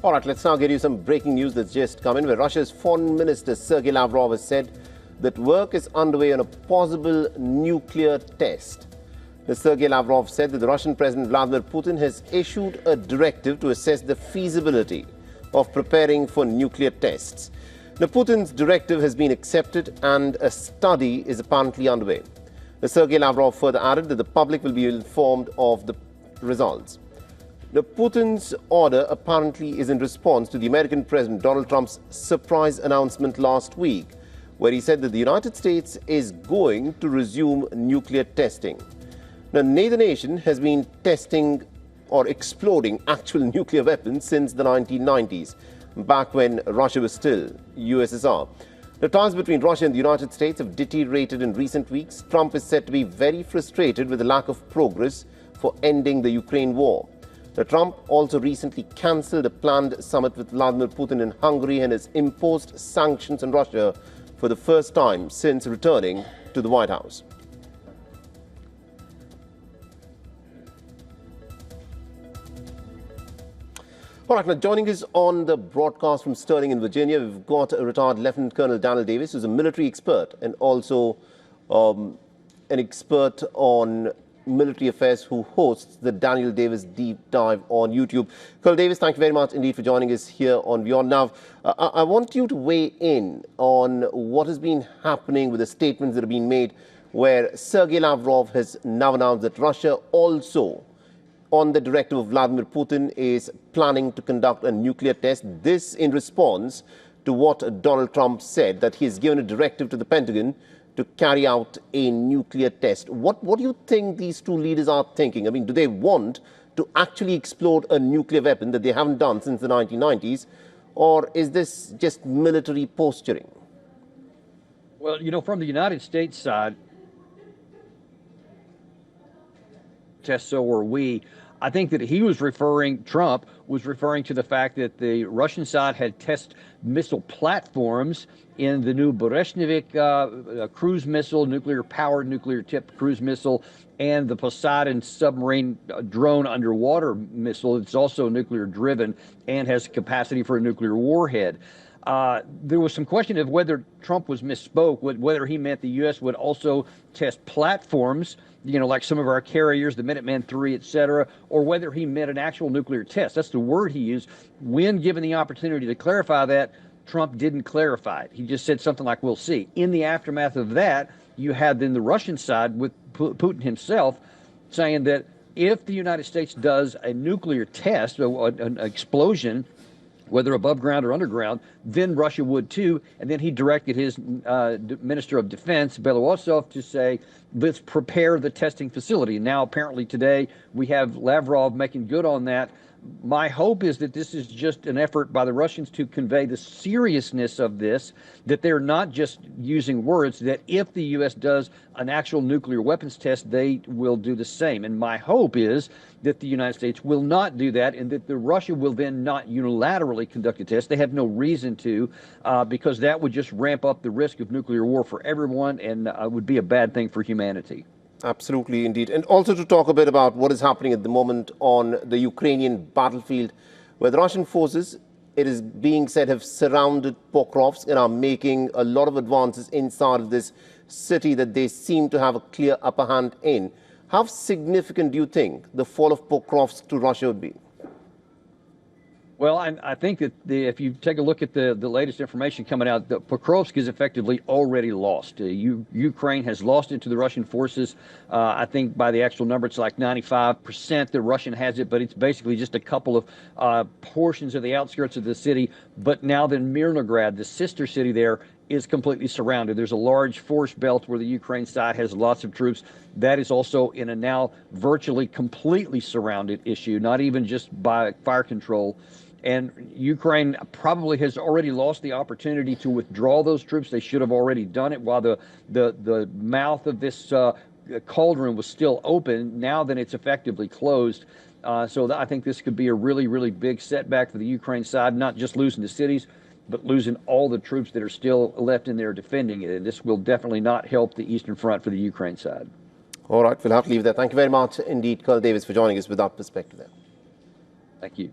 All right, let's now get you some breaking news that's just come in, where Russia's Foreign Minister Sergey Lavrov has said that work is underway on a possible nuclear test. Sergey Lavrov said that the Russian President Vladimir Putin has issued a directive to assess the feasibility of preparing for nuclear tests. Now, Putin's directive has been accepted and a study is apparently underway. Sergey Lavrov further added that the public will be informed of the results. Now, Putin's order apparently is in response to the American President Donald Trump's surprise announcement last week, where he said that the United States is going to resume nuclear testing. Now, neither nation has been testing or exploding actual nuclear weapons since the 1990s, back when Russia was still USSR. The ties between Russia and the United States have deteriorated in recent weeks. Trump is said to be very frustrated with the lack of progress for ending the Ukraine war. Now, Trump also recently cancelled a planned summit with Vladimir Putin in Hungary and has imposed sanctions on Russia for the first time since returning to the White House. All right, now joining us on the broadcast from Sterling in Virginia, we've got a retired Lieutenant Colonel Daniel Davis, who's a military expert and also an expert on military affairs, who hosts the Daniel Davis Deep Dive on YouTube. Colonel Davis, thank you very much indeed for joining us here on WION. Now, I want you to weigh in on what has been happening with the statements that have been made, where Sergey Lavrov has now announced that Russia also, on the directive of Vladimir Putin, is planning to conduct a nuclear test. This in response to what Donald Trump said, that he has given a directive to the Pentagon to carry out a nuclear test. What do you think these two leaders are thinking? I mean, do they want to actually explode a nuclear weapon that they haven't done since the 1990s, or is this just military posturing? Well, you know, from the United States side, so are we. I think that Trump was referring to the fact that the Russian side had test missile platforms in the new Brezhnevik cruise missile, nuclear-powered, nuclear-tipped cruise missile, and the Poseidon submarine drone underwater missile. It's also nuclear-driven and has capacity for a nuclear warhead. There was some question of whether Trump was misspoke, whether he meant the U.S. would also test platforms, you know, like some of our carriers, the Minuteman III, et cetera, or whether he meant an actual nuclear test. That's the word he used. When given the opportunity to clarify that, Trump didn't clarify it. He just said something like, we'll see. In the aftermath of that, you had then the Russian side with Putin himself saying that if the United States does a nuclear test, an explosion, whether above ground or underground, then Russia would too. And then he directed his Minister of Defense, Belousov, to say, let's prepare the testing facility. And now apparently today we have Lavrov making good on that. My hope is that this is just an effort by the Russians to convey the seriousness of this, that they're not just using words, that if the U.S. does an actual nuclear weapons test, they will do the same. And my hope is that the United States will not do that, and that Russia will then not unilaterally conduct a test. They have no reason to, because that would just ramp up the risk of nuclear war for everyone, and would be a bad thing for humanity. Absolutely, indeed. And also to talk a bit about what is happening at the moment on the Ukrainian battlefield, where the Russian forces, it is being said, have surrounded Pokrovsk and are making a lot of advances inside of this city that they seem to have a clear upper hand in. How significant do you think the fall of Pokrovsk to Russia would be? Well, I think that if you take a look at the latest information coming out, Pokrovsk is effectively already lost. Ukraine has lost it to the Russian forces. I think by the actual number, it's like 95% the Russian has it, but it's basically just a couple of portions of the outskirts of the city. But now then Mirnograd, the sister city there, is completely surrounded. There's a large force belt where the Ukraine side has lots of troops. That is also in a now virtually completely surrounded issue, not even just by fire control. And Ukraine probably has already lost the opportunity to withdraw those troops. They should have already done it while the mouth of this cauldron was still open. Now then it's effectively closed. So I think this could be a really, really big setback for the Ukraine side, not just losing the cities, but losing all the troops that are still left in there defending it. And this will definitely not help the Eastern Front for the Ukraine side. All right, we'll have to leave it there. Thank you very much indeed, Colonel Davis, for joining us with that perspective there. Thank you.